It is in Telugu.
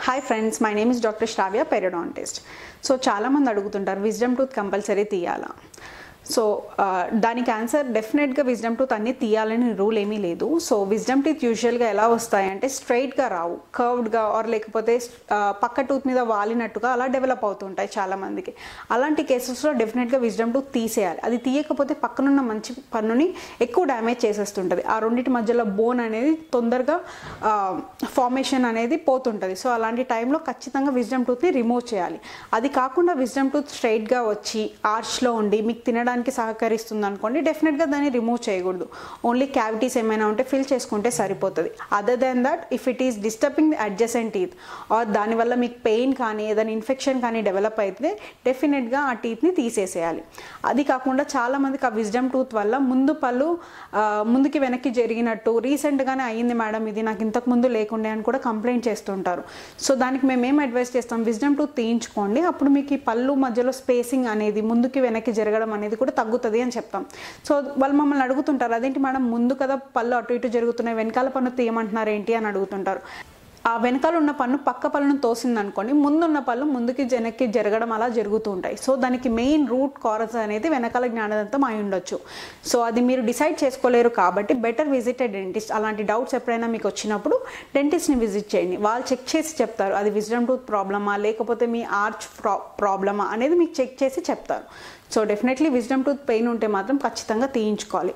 Hi friends, my name is Dr. Shravya, periodontist. So చాలా మంది అడుగుతుంటారు విజ్డమ్ టూత్ కంపల్సరీ తీయాలా. సో దానికి ఆన్సర్ డెఫినెట్గా విజ్డమ్ టూత్ అన్నీ తీయాలని రూల్ ఏమీ లేదు. సో విజ్డమ్ టీత్ యూజువల్గా ఎలా వస్తాయంటే స్ట్రైట్గా రావు, కర్వ్డ్గా ఆర్ లేకపోతే పక్క టూత్ మీద వాలినట్టుగా అలా డెవలప్ అవుతుంటాయి చాలామందికి. అలాంటి కేసెస్లో డెఫినెట్గా విజ్డమ్ టూత్ తీసేయాలి. అది తీయకపోతే పక్కనున్న మంచి పన్నుని ఎక్కువ డ్యామేజ్ చేసేస్తుంటుంది. ఆ రెండింటి మధ్యలో బోన్ అనేది తొందరగా ఫార్మేషన్ అనేది పోతుంటుంది. సో అలాంటి టైంలో ఖచ్చితంగా విజ్డమ్ టూత్ని రిమూవ్ చేయాలి. అది కాకుండా విజ్డమ్ టూత్ స్ట్రైట్గా వచ్చి ఆర్చ్లో ఉండి మీకు తినడానికి సహకరిస్తుంది అనుకోండి, డెఫినెట్గా దాన్ని రిమూవ్ చేయకూడదు. ఓన్లీ క్యావిటీస్ ఏమైనా ఉంటే ఫిల్ చేసుకుంటే సరిపోతుంది. Other then that if it is disturbing the adjacent teeth or దానివల్ల మీకు పెయిన్ కానీ ఏదైనా ఇన్ఫెక్షన్ కానీ డెవలప్ అయితే డెఫినెట్గా ఆ టీత్ని తీసేసేయాలి. అది కాకుండా చాలామందికి ఆ విజ్డమ్ టూత్ వల్ల ముందు పళ్ళు ముందుకి వెనక్కి జరిగినట్టు రీసెంట్గానే అయ్యింది మేడం, ఇది నాకు ఇంతకుముందు లేకుండే అని కూడా కంప్లైంట్ చేస్తుంటారు. సో దానికి మేము ఏం అడ్వైస్ చేస్తాం, విజ్డమ్ టూత్ తీయించుకోండి. అప్పుడు మీకు ఈ పళ్ళు మధ్యలో స్పేసింగ్ అనేది ముందుకి వెనక్కి జరగడం అనేది కూడా తగ్గుతుంది అని చెప్తాం. సో వాళ్ళు మమ్మల్ని అడుగుతుంటారు, అదేంటి మేడం ముందు కదా పళ్ళు అటు ఇటు జరుగుతున్నాయి, వెనకాల పన్ను తీయమంటున్నారు ఏంటి అని అడుగుతుంటారు. ఆ వెనకాల ఉన్న పన్ను పక్క పళ్ళను తోసింది అనుకోండి, ముందున్న పళ్ళు ముందుకి వెనక్కి జరగడం అలా జరుగుతూ ఉంటాయి. సో దానికి మెయిన్ రూట్ కాజ్ అనేది వెనకాల జ్ఞానదంతం అయి ఉండొచ్చు. సో అది మీరు డిసైడ్ చేసుకోలేరు కాబట్టి బెటర్ విజిట్ ఏ డెంటిస్ట్. అలాంటి డౌట్స్ ఎప్పుడైనా మీకు వచ్చినప్పుడు డెంటిస్ట్ని విజిట్ చేయండి. వాళ్ళు చెక్ చేసి చెప్తారు అది విజ్డమ్ టూత్ ప్రాబ్లమా లేకపోతే మీ ఆర్చ్ ప్రాబ్లమా అనేది మీకు చెక్ చేసి చెప్తారు. So definitely wisdom tooth pain ఉంటే మాత్రం ఖచ్చితంగా తీయించుకోవాలి.